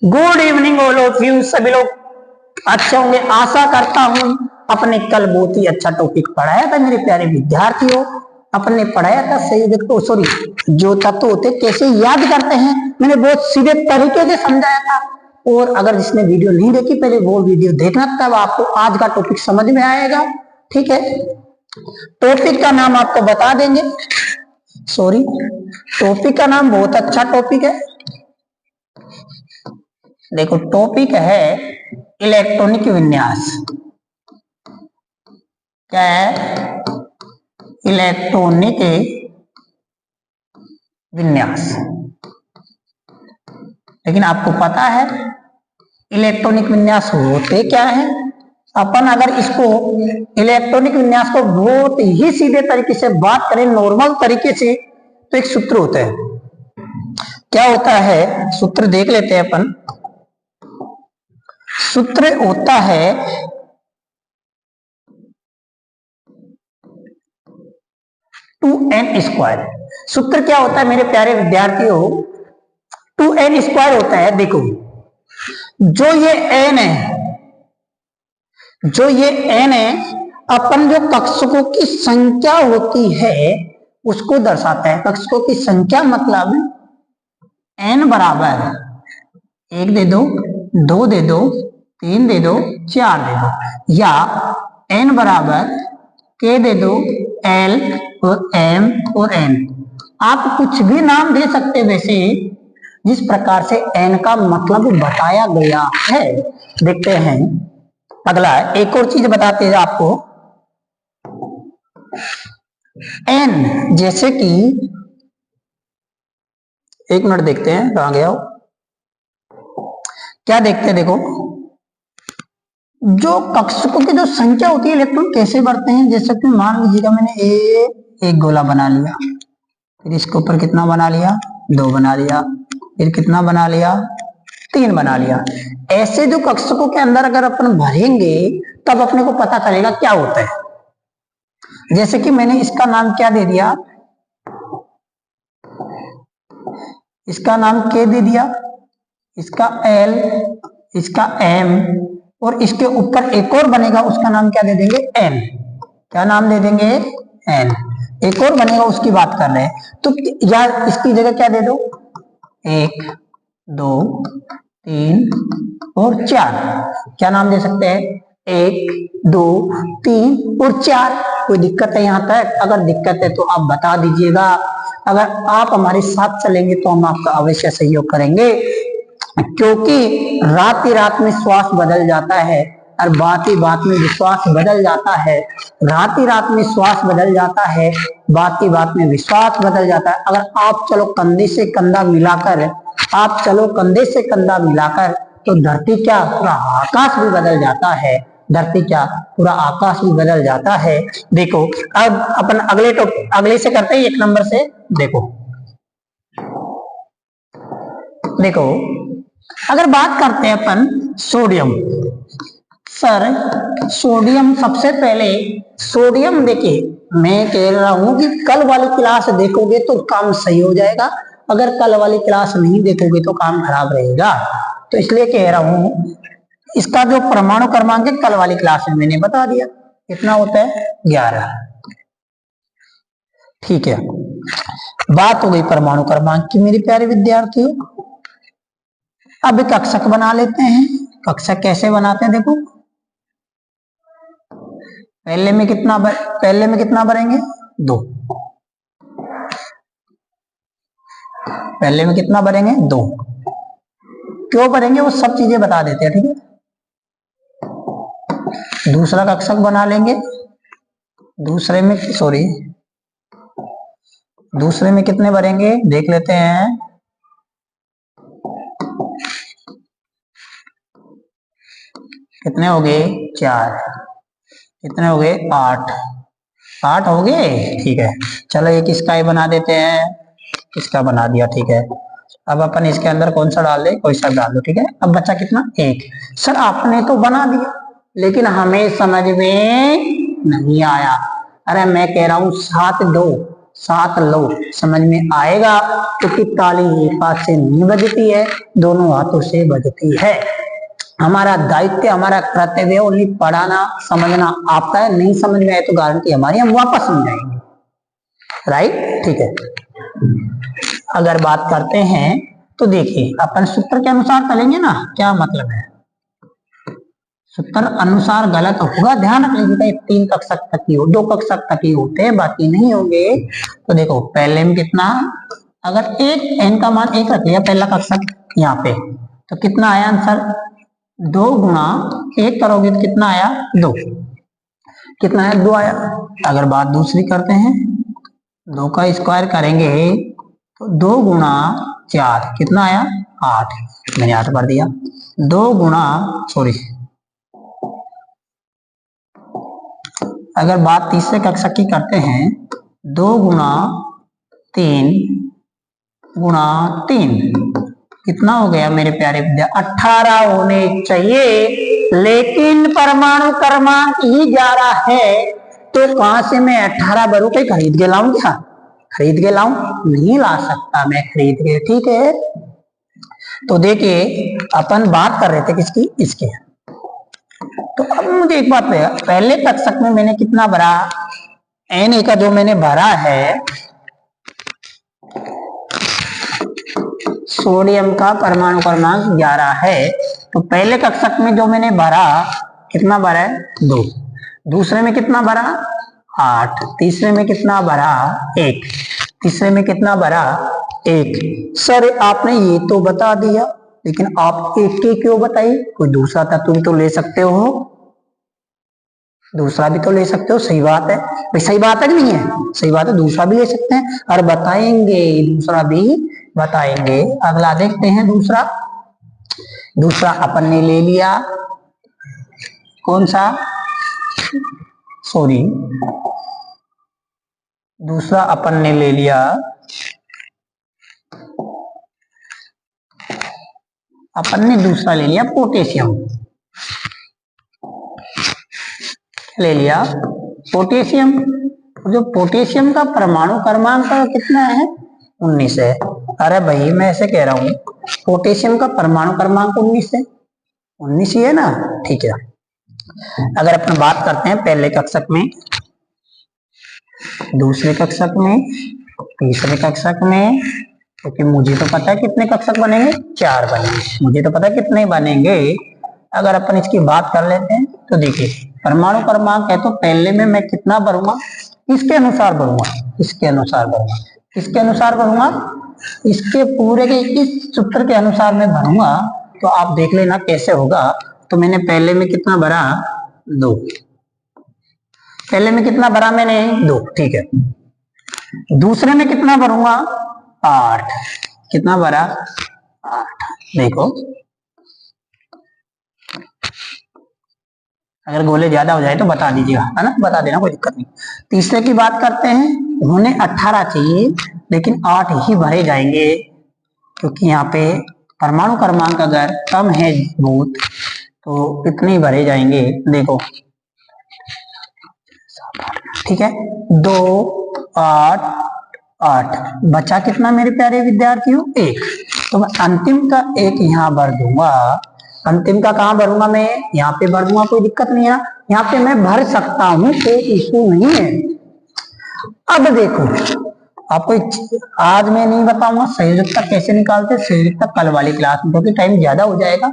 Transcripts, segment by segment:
Good evening all of you. सभी लोग अच्छे होंगे आशा करता हूं। अपने कल बहुत ही अच्छा टॉपिक पढ़ाया था मेरे प्यारे विद्यार्थियों। अपने पढ़ाया था संयुजक तो सॉरी जो तत्व होते कैसे याद करते हैं, मैंने बहुत सीधे तरीके से समझाया था। और अगर जिसने वीडियो नहीं देखी पहले वो वीडियो देखना, तब आपको आज का टॉपिक समझ में आएगा। ठीक है, टॉपिक का नाम आपको बता देंगे। सॉरी, टॉपिक का नाम बहुत अच्छा टॉपिक है। देखो, टॉपिक है इलेक्ट्रॉनिक विन्यास। क्या है? इलेक्ट्रॉनिक विन्यास। लेकिन आपको पता है इलेक्ट्रॉनिक विन्यास होते क्या है? अपन अगर इसको इलेक्ट्रॉनिक विन्यास को बहुत ही सीधे तरीके से बात करें, नॉर्मल तरीके से, तो एक सूत्र होता है। क्या होता है? सूत्र देख लेते हैं अपन। सूत्र होता है 2n²। सूत्र क्या होता है मेरे प्यारे विद्यार्थियों? 2n² होता है। देखो, जो ये n है, अपन जो कक्षकों की संख्या होती है उसको दर्शाता है। कक्षकों की संख्या मतलब n बराबर 1 दे दो, 2 दे दो, 3 दे दो, 4 दे दो, या n बराबर k दे दो, l और m और n। आप कुछ भी नाम दे सकते, वैसे जिस प्रकार से n का मतलब बताया गया है। देखते हैं अगला, एक और चीज बताते हैं आपको। n जैसे कि, एक मिनट देखते हैं कहां गया हो। क्या देखते हैं? देखो, जो कक्षकों की जो संख्या होती है इलेक्ट्रॉन कैसे बढ़ते हैं। जैसे कि मान लीजिएगा मैंने एक गोला बना लिया, फिर इसके ऊपर कितना बना लिया? 2 बना लिया, फिर कितना बना लिया? 3 बना लिया। ऐसे जो कक्षकों के अंदर अगर अपन भरेंगे तब अपने को पता चलेगा क्या होता है। जैसे कि मैंने इसका नाम क्या दे दिया? इसका नाम K दे दिया, इसका L, इसका M, और इसके ऊपर एक और बनेगा, उसका नाम क्या दे देंगे? N। क्या नाम दे देंगे? N। एक और बनेगा, उसकी बात कर रहे हैं। तो या इसकी जगह क्या दे दो? 1, 2, 3 और 4। क्या नाम दे सकते हैं? 1, 2, 3 और 4। कोई दिक्कत है यहाँ तक? अगर दिक्कत है तो आप बता दीजिएगा। अगर आप हमारे साथ चलेंगे तो हम आपका अवश्य सहयोग करेंगे, क्योंकि रात ही रात में श्वास बदल जाता है और बात ही बात में विश्वास बदल जाता है। रात ही रात में श्वास बदल जाता है, बात ही बात में विश्वास बदल जाता है। अगर आप चलो कंधे से कंधा मिलाकर, आप चलो कंधे से कंधा मिलाकर, तो धरती क्या, पूरा आकाश भी बदल जाता है। धरती क्या, पूरा आकाश भी बदल जाता है। देखो, अब अपन अगले से करते हैं, 1 नंबर से। देखो, अगर बात करते हैं अपन सोडियम। सर, सोडियम सबसे पहले, सोडियम देखिए, मैं कह रहा हूं कि कल वाली क्लास देखोगे तो काम सही हो जाएगा, अगर कल वाली क्लास नहीं देखोगे तो काम खराब रहेगा। तो इसलिए कह रहा हूं, इसका जो परमाणु क्रमांक है कल वाली क्लास में मैंने बता दिया, कितना होता है? 11। ठीक है, बात हो गई परमाणु क्रमांक की मेरे प्यारे विद्यार्थियों। अब कक्षक बना लेते हैं। कक्षक कैसे बनाते हैं? देखो, पहले में कितना भरेंगे? 2। पहले में कितना भरेंगे? 2। क्यों भरेंगे वो सब चीजें बता देते हैं। ठीक है, दूसरा कक्षक बना लेंगे। दूसरे में कितने भरेंगे देख लेते हैं। कितने हो गए? 4। कितने हो गए? 8 हो गए। ठीक है, चलो एक इसका ही बना देते हैं। इसका बना दिया। ठीक है, अब अपन इसके अंदर कौन सा डाल दे? कोई सा डाल दो। ठीक है, अब बचा कितना? 1। सर आपने तो बना दिया, लेकिन हमें समझ में नहीं आया। अरे मैं कह रहा हूं 7 दो साथ लो, समझ में आएगा। क्योंकि ताली एक हाथ से नहीं बजती है, दोनों हाथों से बजती है। हमारा दायित्व, हमारा कर्तव्य ओनली पढ़ाना, समझना आपका है। नहीं समझ में आए तो गारंटी हमारी, हम वापस समझाएंगे। राइट, ठीक है। अगर बात करते हैं तो देखिए अपन सूत्र के अनुसार चलेंगे ना, क्या मतलब है, सूत्र अनुसार गलत होगा, ध्यान रख लीजिएगा। 3 कक्षक तक ही हो, 2 कक्षक तक ही होते हैं, बाकी नहीं होंगे। तो देखो पहले में कितना, अगर एक n का मान 1 रख लिया पहला कक्षक यहाँ पे, तो कितना आया आंसर, 2 गुणा 1 करोगे तो कितना आया 2, कितना आया 2 आया। अगर बात दूसरी करते हैं, 2 का स्क्वायर करेंगे तो 2 गुणा 4 कितना आया 8, मैंने 8 भर दिया। 2 गुणा अगर बात तीसरे कक्षक की करते हैं, 2 गुणा 3 गुणा 3 कितना हो गया मेरे प्यारे विद्यार्थी, 18 होने चाहिए, लेकिन परमाणु क्रमांक ही 11 है। तो कहां से मैं 18 भरू, कहीं खरीद के लाऊं क्या, खरीद के लाऊं, नहीं ला सकता मैं खरीद के, ठीक है। तो देखिए अपन बात कर रहे थे किसकी, इसके। तो अब मुझे एक बात है, पहले कक्षक में मैंने कितना भरा, Na का जो मैंने भरा है, सोडियम का परमाणु क्रमांक 11 है। तो पहले कक्षक में जो मैंने भरा कितना भरा है 2, दूसरे में कितना भरा 8, तीसरे में कितना भरा 1, तीसरे में कितना भरा 1। सर आपने ये तो बता दिया, लेकिन आप एक के क्यों बताई, कोई दूसरा तत्व भी तो ले सकते हो, दूसरा भी तो ले सकते हो। सही बात है भाई, सही बात है कि नहीं है, सही बात है, दूसरा भी ले सकते हैं और बताएंगे, दूसरा भी बताएंगे। अगला देखते हैं, दूसरा, दूसरा अपन ने ले लिया कौन सा, सॉरी, दूसरा अपन ने ले लिया, अपन ने दूसरा ले लिया पोटेशियम, ले लिया पोटेशियम। जो पोटेशियम का परमाणु क्रमांक कितना है 19 है। अरे भाई मैं ऐसे कह रहा हूं, पोटेशियम का परमाणु क्रमांक 19 है, 19 ही है ना, ठीक है। अगर अपन बात करते हैं पहले कक्षक में, दूसरे कक्षक में, तीसरे कक्षक में, क्योंकि मुझे तो पता है कितने कक्षक बनेंगे, 4 बनेंगे, मुझे तो पता है कितने बनेंगे। अगर अपन इसकी बात कर लेते हैं तो देखिए परमाणु क्रमांक है, तो पहले में मैं कितना भरूंगा, इसके अनुसार भरूंगा, इसके अनुसार भरूंगा, इसके अनुसार भरूंगा, इसके पूरे के इस सूत्र के अनुसार मैं भरूंगा। तो आप देख लेना कैसे होगा। तो मैंने पहले में कितना भरा 2, पहले में कितना भरा मैंने 2, ठीक है। दूसरे में कितना भरूंगा 8, कितना भरा 8, देखो अगर गोले ज्यादा हो जाए तो बता दीजिएगा, है ना, बता देना, कोई दिक्कत नहीं। तीसरे की बात करते हैं, उन्हें 18 चाहिए लेकिन 8 ही भरे जाएंगे, क्योंकि यहाँ पे परमाणु क्रमांक अगर कम है बहुत तो कितने भरे जाएंगे, देखो ठीक है, 2 8 8 बचा कितना मेरे प्यारे विद्यार्थियों 1। तो मैं अंतिम का 1 यहाँ भर दूंगा, अंतिम का कहां भरूंगा मैं, यहाँ पे भर दूंगा, कोई दिक्कत नहीं है, यहाँ पे मैं भर सकता हूं, कोई इशू नहीं है। अब देखो आपको आज मैं नहीं बताऊंगा संयुक्तक कैसे निकालते, संयुक्तक कल वाली क्लास में, क्योंकि टाइम ज्यादा हो जाएगा,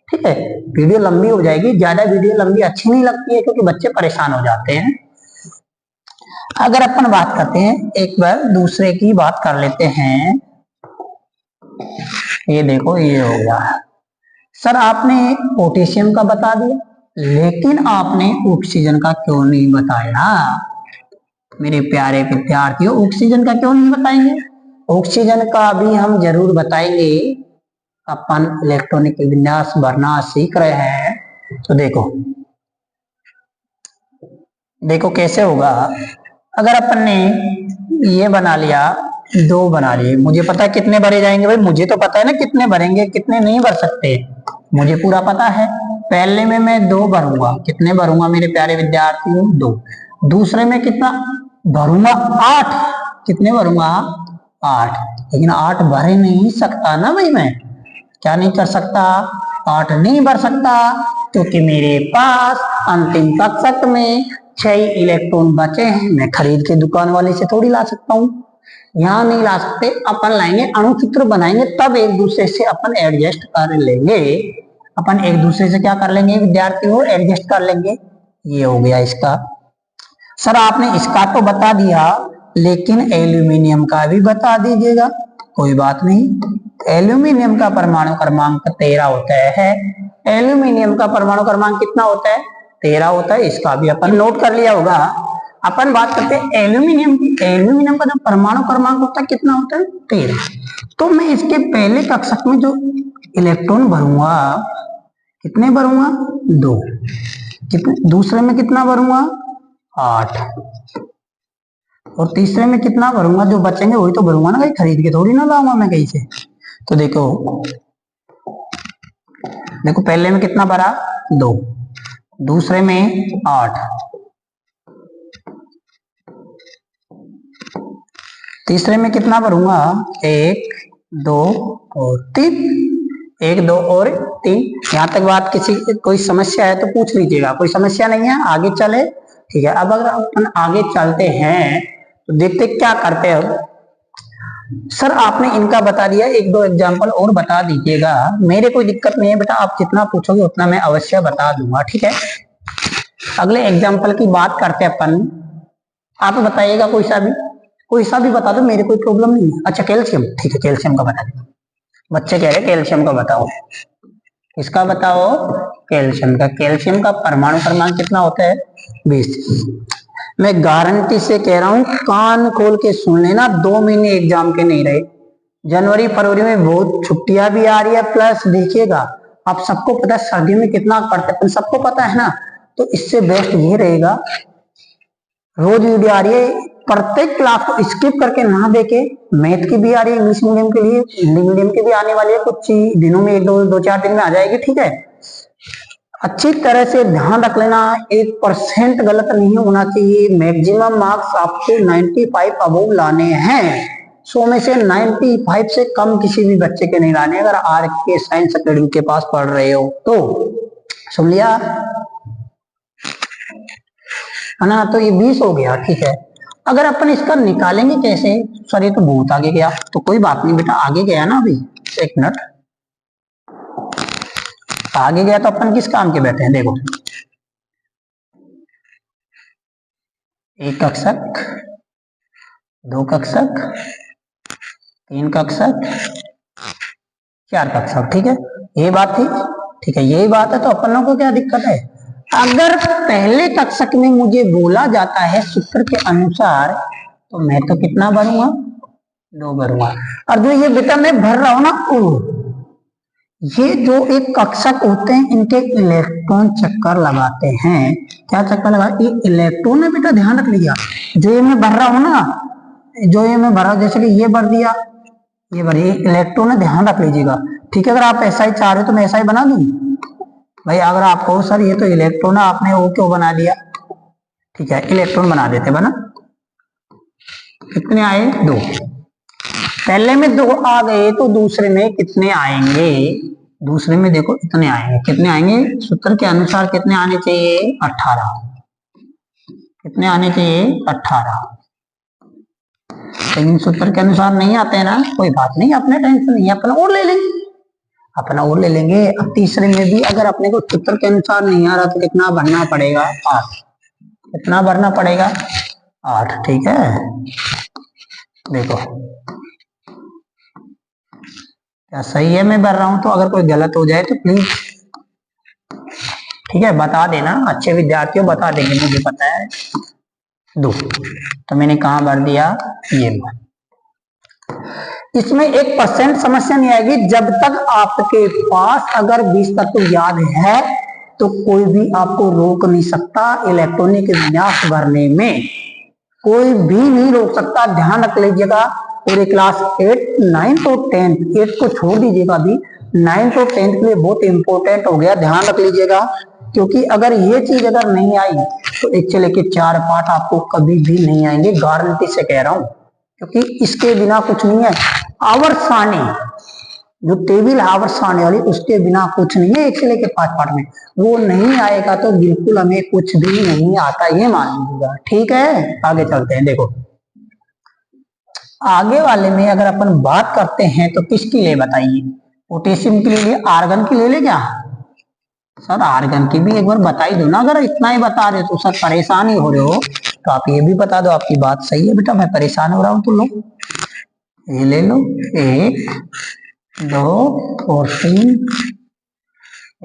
ठीक है, वीडियो लंबी हो जाएगी, ज्यादा वीडियो लंबी अच्छी नहीं लगती है क्योंकि बच्चे परेशान हो जाते हैं। अगर अपन बात करते हैं, एक बार दूसरे की बात कर लेते हैं, ये देखो ये हो गया, सर आपने पोटेशियम का बता दिया लेकिन आपने ऑक्सीजन का क्यों नहीं बताया, मेरे प्यारे विद्यार्थियों ऑक्सीजन का क्यों नहीं बताएंगे, ऑक्सीजन का भी हम जरूर बताएंगे। अपन इलेक्ट्रॉनिक विन्यास भरना सीख रहे हैं, तो देखो देखो कैसे होगा। अगर अपन ने ये बना लिया, 2 बना लिए, मुझे पता है कितने भरे जाएंगे भाई, मुझे तो पता है ना कितने भरेंगे, कितने नहीं भर सकते, मुझे पूरा पता है। पहले में मैं 2 भरूंगा, कितने भरूंगा मेरे प्यारे विद्यार्थियों 2। दूसरे में कितना भरूंगा 8, कितने भरूंगा 8, लेकिन 8 भर नहीं सकता ना भाई, मैं क्या नहीं कर सकता, 8 नहीं भर सकता, क्योंकि मेरे पास अंतिम कक्षक में 6 इलेक्ट्रॉन बचे हैं। मैं खरीद के दुकान वाले से थोड़ी ला सकता हूँ, यहाँ नहीं ला सकते। अपन लाएंगे अणुचित्र बनाएंगे, तब एक दूसरे से अपन एडजस्ट कर लेंगे। अपन एक दूसरे से क्या कर लेंगे विद्यार्थी हो, एडजस्ट कर लेंगे। ये हो गया इसका। सर आपने इसका तो बता दिया, लेकिन एल्यूमिनियम का भी बता दीजिएगा। कोई बात नहीं। एल्यूमिनियम का परमाणु क्रमांक 13 होता है। एल्यूमिनियम का परमाणु क्रमांक कितना होता है, 13 होता है। इसका भी अपन नोट कर लिया होगा। अपन बात करते हैं एल्यूमिनियम की। एल्यूमिनियम का जो परमाणु क्रमांक होता है कितना होता है, 13। तो मैं इसके पहले कक्षक में जो इलेक्ट्रॉन भरूंगा, कितने भरूंगा 2। कितने, दूसरे में कितना भरूंगा 8, और तीसरे में कितना भरूंगा, जो बचेंगे वही तो भरूंगा ना, कहीं खरीद के थोड़ी ना लाऊंगा मैं कहीं से। तो देखो देखो पहले में कितना भरा 2, दूसरे में 8, तीसरे में कितना भरूंगा 1 2 और 3, 1 2 और 3। यहाँ तक बात किसी कोई समस्या है तो पूछ लीजिएगा, कोई समस्या नहीं है, आगे चले। ठीक है, अब अगर अपन आगे चलते हैं तो देखते क्या करते हैं। सर आपने इनका बता दिया, 1 2 एग्जाम्पल और बता दीजिएगा। मेरे कोई दिक्कत नहीं है बेटा, आप जितना पूछोगे उतना मैं अवश्य बता दूंगा। ठीक है, अगले एग्जाम्पल की बात करते हैं अपन। आप बताइएगा कोई सा भी बता दो, मेरे कोई प्रॉब्लम नहीं है। अच्छा कैल्शियम, ठीक है कैल्शियम का बता दो। बच्चे कह रहे कैल्शियम का बताओ। किसका बताओ, कैल्शियम का। कैल्शियम का परमाणु क्रमांक कितना होता है 20। मैं गारंटी से कह रहा हूं, कान खोल के सुन लेना, 2 महीने एग्जाम के नहीं रहे। जनवरी फरवरी में बहुत छुट्टियां भी आ रही है, प्लस देखिएगा आप सबको पता है सर्दियों में कितना पढ़ते हैं, सबको पता है ना। तो इससे बेस्ट ये रहेगा, रोज वीडियो आ रही है, प्रत्येक क्लास को स्किप करके ना देके। मैथ की भी आ रही है इंग्लिश मीडियम के लिए, हिंदी मीडियम की भी आने वाली है, कुछ दिनों में 1 2 4 दिन में आ जाएगी। ठीक है, अच्छी तरह से ध्यान रख लेना, 1% गलत नहीं होना चाहिए। मैक्सिमम मार्क्स आपको 95 अबोव लाने हैं। 100 में से 95 से कम किसी भी बच्चे के नहीं लाने, अगर आर के साइंस अकेडमी के पास पढ़ रहे हो तो। सुन लिया है ना, तो ये 20 हो गया। ठीक है, अगर अपन इसका निकालेंगे कैसे, सर ये तो बहुत आगे गया। तो कोई बात नहीं बेटा, आगे गया ना अभी, 1 मिनट आगे गया तो अपन किस काम के बैठे हैं। देखो 1 कक्षक, 2 कक्षक, 3 कक्षक, 4 कक्षक। ठीक है, ये बात थी। ठीक है, यही बात है, तो अपन को क्या दिक्कत है। अगर पहले कक्षक में मुझे बोला जाता है सूत्र के अनुसार, तो मैं तो कितना भरूंगा 2 भरूंगा। और जो ये बेटा मैं भर रहा हूं ना, ये जो एक कक्षक होते हैं इनके इलेक्ट्रॉन चक्कर लगाते हैं। क्या चक्कर लगा, ये इलेक्ट्रॉन है बेटा, ध्यान रख लीजिए। जो ये मैं भर रहा हूं ना, जो ये मैं भरा, जैसे कि ये भर दिया, ये भर, ये इलेक्ट्रॉन है, ध्यान रख लीजिएगा। ठीक है, अगर आप ऐसा ही चाह रहे हो तो मैं ऐसा ही बना दूं भाई। अगर आप कहो सर ये तो इलेक्ट्रॉन है, आपने वो क्यों बना दिया, ठीक है इलेक्ट्रॉन बना देते बना। कितने आए 2, पहले में 2 आ गए तो दूसरे में कितने आएंगे, दूसरे में देखो इतने आएंगे। कितने आएंगे, सूत्र के अनुसार कितने आने चाहिए 18। कितने आने चाहिए 18, लेकिन सूत्र के अनुसार नहीं आते हैं ना, कोई बात नहीं, अपने टेंशन नहीं है, अपना और ले लेंगे, अपना और ले लेंगे। अब तीसरे में भी अगर अपने को सूत्र के अनुसार नहीं आ रहा तो कितना भरना पड़ेगा 8। कितना भरना पड़ेगा 8। ठीक है, देखो क्या सही है मैं भर रहा हूं, तो अगर कोई गलत हो जाए तो प्लीज ठीक है बता देना। अच्छे विद्यार्थियों बता देंगे, मुझे पता है। 2 तो मैंने कहा भर दिया, ये इसमें 1% समस्या नहीं आएगी, जब तक आपके पास अगर 20 तत्व याद है तो कोई भी आपको रोक नहीं सकता इलेक्ट्रॉनिक विन्यास भरने में, कोई भी नहीं रोक सकता। ध्यान रख लीजिएगा। पूरे क्लास 8 9 और 10, 8 को छोड़ दीजिएगा अभी, 9 और 10 के लिए बहुत इंपॉर्टेंट हो गया, ध्यान रख लीजिएगा। क्योंकि अगर ये चीज अगर नहीं आई तो 1 से लेके 4 पाठ आपको कभी भी नहीं आएंगे, गारंटी से कह रहा हूं। क्योंकि इसके बिना कुछ नहीं है। आवर्त सारणी, जो टेबल आवर्त सारणी वाली, उसके बिना कुछ नहीं है 1 से लेकर 5 पार्ट में। वो नहीं आएगा तो बिल्कुल हमें कुछ भी नहीं आता, ये मान लीजिएगा। ठीक है, आगे चलते हैं। देखो आगे वाले में अगर अपन बात करते हैं तो किसकी ले बताइए? पोटेशियम की ले लिए, आर्गन की ले ले क्या? सर आर्गन की भी एक बार बता ही दो ना। अगर इतना ही बता रहे हो तो सर परेशान ही हो रहे हो, तो आप ये भी बता दो। आपकी बात सही है बेटा, मैं परेशान हो रहा हूं तो लो, ये ले लो। 1 2 और 3,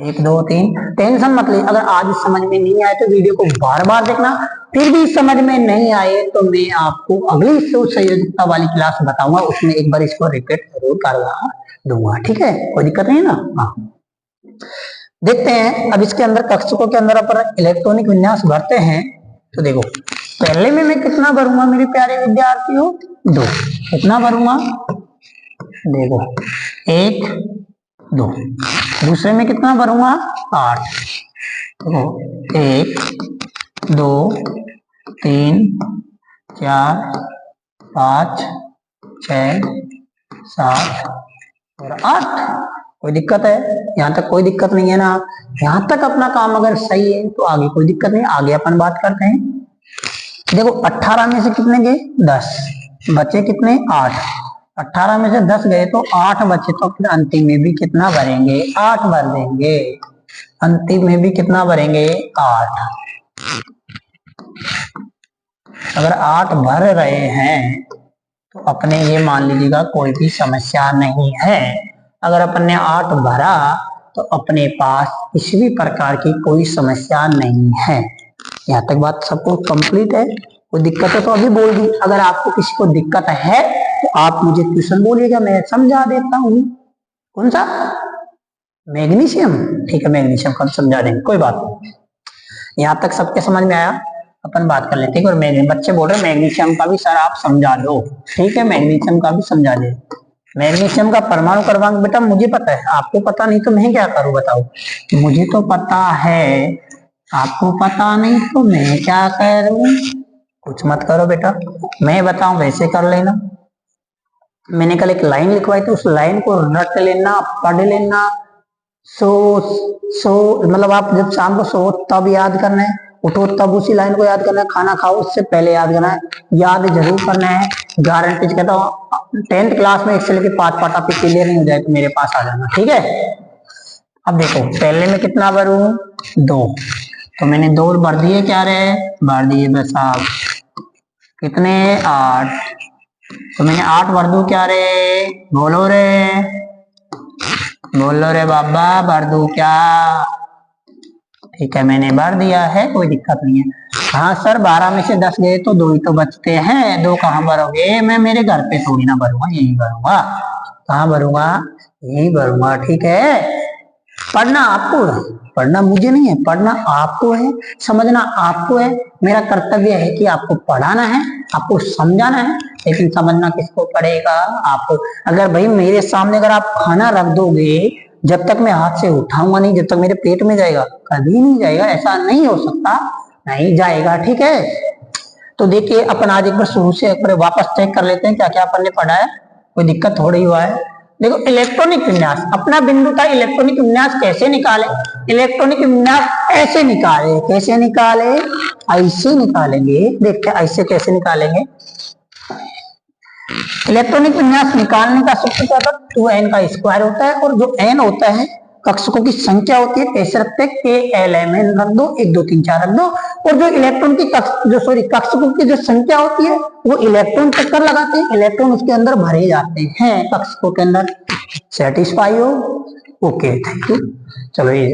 1 2 3। टेंशन मत ली, अगर आज समझ में नहीं आए तो वीडियो को बार बार देखना। फिर भी समझ में नहीं आए तो मैं आपको अगली संयोजकता वाली क्लास बताऊंगा, उसमें एक बार इसको रिपीट जरूर करवा दूंगा। ठीक है, कोई दिक्कत नहीं ना? हाँ, देखते हैं। अब इसके अंदर कक्षकों के अंदर अपन इलेक्ट्रॉनिक विन्यास भरते हैं। तो देखो पहले में मैं कितना भरूंगा मेरे प्यारे विद्यार्थियों? 2। कितना भरूंगा? देखो 1 2। दूसरे में कितना भरूंगा? 8। तो 1 2 3 4 5 6 7 और 8। कोई दिक्कत है? यहाँ तक कोई दिक्कत नहीं है ना? यहाँ तक अपना काम अगर सही है तो आगे कोई दिक्कत नहीं। आगे अपन बात करते हैं। देखो 18 में से कितने गए? 10 बचे। कितने? 8। 18 में से 10 गए तो 8 बचे, तो फिर अंतिम में भी कितना भरेंगे? 8 भर देंगे। अंतिम में भी कितना भरेंगे? 8। अगर 8 भर रहे हैं तो अपने ये मान लीजिएगा कोई भी समस्या नहीं है। अगर अपन ने 8 भरा तो अपने पास किसी भी प्रकार की कोई समस्या नहीं है। यहाँ तक बात सबको कंप्लीट है? कोई दिक्कत है तो अभी बोल दी। अगर आपको किसी को दिक्कत है तो आप मुझे ट्यूशन बोलिएगा, मैं समझा देता हूँ। कौन सा? मैग्नीशियम? ठीक है, मैग्नीशियम का समझा देंगे, कोई बात नहीं। यहाँ तक सबके समझ में आया? अपन बात कर लेते हैं। और बच्चे बोल रहे मैग्नीशियम का भी सर आप समझा दो। ठीक है, मैग्नीशियम का भी समझा दे। मैग्नीशियम का परमाणु क्रमांक बेटा मुझे पता है, आपको पता नहीं तो मैं क्या करूं बताओ? मुझे तो पता है, आपको पता नहीं तो मैं क्या करूं? कुछ मत करो बेटा, मैं बताऊं वैसे कर लेना। मैंने कल एक लाइन लिखवाई थी, उस लाइन को रट लेना, पढ़ लेना। सो मतलब आप जब शाम को सो तब याद करना है, उठो तब उसी लाइन को याद करना है, खाना खाओ उससे पहले याद करना है, याद जरूर करना है। गारंटी कहता हूँ 10th क्लास में 1 से लेकर 5 पार्ट आपके क्लियर नहीं हो जाए तो मेरे पास आ जाना। ठीक है, अब देखो पहले में कितना भरू? 2। तो मैंने 2 भर दिए, क्या रे? भर दिए बस आप। कितने? 8। तो मैंने 8 भर दू क्या रे? बोलो रे, बोलो रे बाबा, भर दू क्या? ठीक है, मैंने भर दिया है, कोई दिक्कत नहीं है। हाँ सर 12 में से 10 गए तो 2 ही तो बचते हैं, 2 कहाँ भरोगे? मैं मेरे घर पे थोड़ी ना भरूंगा, यही भरूंगा। कहाँ भरूंगा? यही भरूंगा। ठीक है, पढ़ना आपको है, पढ़ना मुझे नहीं है, पढ़ना आपको है, समझना आपको है। मेरा कर्तव्य है कि आपको पढ़ाना है, आपको समझाना है, लेकिन समझना किसको पड़ेगा? आपको। अगर भाई मेरे सामने अगर आप खाना रख दोगे, जब तक मैं हाथ से उठाऊंगा नहीं, जब तक मेरे पेट में जाएगा, कभी नहीं जाएगा। ऐसा नहीं हो सकता, नहीं जाएगा। ठीक है, तो देखिए अपन आज एक बार शुरू से एक बार वापस चेक कर लेते हैं क्या क्या अपन ने पढ़ा है। कोई दिक्कत थोड़ी हुआ है? देखो इलेक्ट्रॉनिक विन्यास अपना बिंदु था। इलेक्ट्रॉनिक विन्यास कैसे निकाले? इलेक्ट्रॉनिक विन्यास ऐसे निकाले। कैसे निकाले? ऐसे निकालेंगे। देखते हैं ऐसे कैसे निकालेंगे। इलेक्ट्रॉनिक विन्यास निकालने का सूत्र क्या था? 2n का स्क्वायर होता है, और जो n होता है कक्षकों की संख्या होती है, कैसे रखते हैं? KLMN रख दो, 1 2 3 4 रख दो। और जो इलेक्ट्रॉन की कक्षकों की जो संख्या होती है वो इलेक्ट्रॉन चक्कर लगाते हैं, इलेक्ट्रॉन उसके अंदर भरे जाते हैं कक्षकों के अंदर। सेटिस्फाई हो? Okay, thank you. चलो ये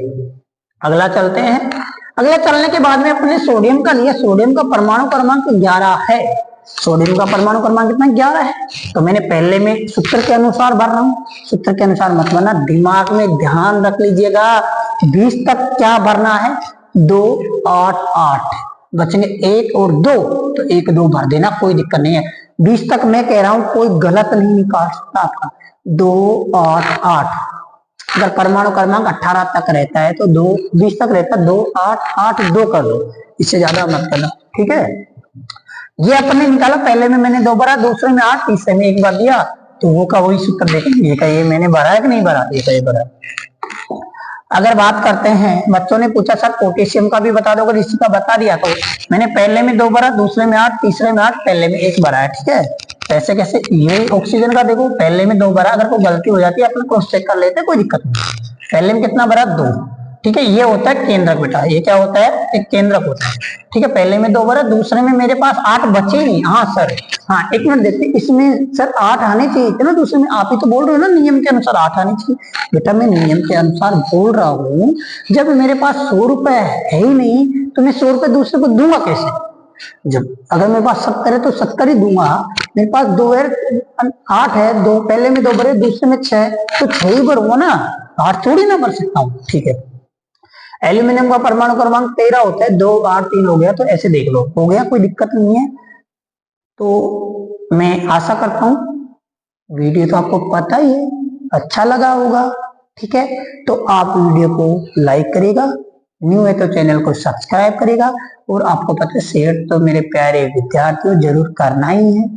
अगला चलते हैं। अगला चलने के बाद में अपने सोडियम का लिया। सोडियम का परमाणु क्रमांक 11 है। सोडियम का परमाणु क्रमांक कितना? 11 है। तो मैंने पहले में सूत्र के अनुसार भर रहा हूं। सूत्र के अनुसार मत भरना, दिमाग में ध्यान रख लीजिएगा। 20 तक क्या भरना है? 2 8 8 बचेंगे 1 और 2, तो 1 2 भर देना, कोई दिक्कत नहीं है। 20 तक मैं कह रहा हूं, कोई गलत नहीं निकाल सकता आपका। 2 8 8। अगर परमाणु क्रमांक 18 तक रहता है तो 2 20 तक रहता है, 2 8 8 2 कर दो, इससे ज्यादा मत करना। ठीक है, ये अपने निकाला, पहले में मैंने 2 भरा, दूसरे में 8, तीसरे में 1 भर दिया, तो वो का वही सूत्र देखेंगे, ये का ये मैंने भरा है कि नहीं भरा, ये का ये भरा। अगर बात करते हैं, बच्चों ने पूछा सर पोटेशियम का भी बता दो, अगर इसी का बता दिया तो मैंने पहले में 2 भरा, दूसरे में 8, तीसरे में 8, पहले में 1 भरा है, ठीक है। ऐसे कैसे, ये ऑक्सीजन का देखो पहले में 2 भरा, अगर कोई गलती हो जाती है अपन क्रॉस चेक कर लेते हैं, कोई दिक्कत नहीं। पहले में कितना भरा, 2, ठीक है। ये होता है केंद्रक बेटा, ये क्या होता है, एक केंद्रक होता है, ठीक है। पहले में 2 भरा, दूसरे में मेरे पास 8 बचे ही नहीं। हाँ सर, हाँ एक मिनट देखते, इसमें सर 8 आने चाहिए थे ना, दूसरे में आप ही तो बोल रहे हो ना नियम के अनुसार 8 आने चाहिए। बेटा मैं नियम के अनुसार बोल रहा हूँ, जब मेरे पास 100 रुपए है ही नहीं तो मैं 100 रुपए दूसरे को दूंगा कैसे। जब अगर मेरे पास 70 है तो 70 ही दूंगा। मेरे पास 2 है, 8 है, 2 पहले में 2 भरे, दूसरे में 6, तो 6 ही भरूंगा ना, 8 थोड़ी ना भर सकता हूँ, ठीक है। एल्यूमिनियम का परमाणु क्रमांक 13 होता है, 2 8 3 हो गया, तो ऐसे देख लो, हो गया, कोई दिक्कत नहीं है। तो मैं आशा करता हूं वीडियो तो आपको पता ही है, अच्छा लगा होगा, ठीक है। तो आप वीडियो को लाइक करेगा, न्यू है तो चैनल को सब्सक्राइब करेगा, और आपको पता है शेयर तो मेरे प्यारे विद्यार्थियों जरूर करना ही है।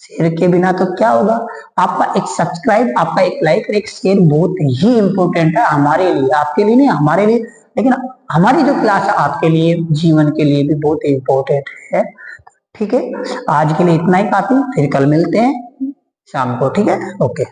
शेयर के बिना तो क्या होगा, आपका एक सब्सक्राइब, आपका एक लाइक और एक शेयर बहुत ही इंपॉर्टेंट है हमारे लिए, आपके लिए नहीं, हमारे लिए, लेकिन हमारी जो क्लास है आपके लिए, जीवन के लिए भी बहुत इंपॉर्टेंट है, ठीक है। आज के लिए इतना ही काफी, फिर कल मिलते हैं शाम को, ठीक है, ओके।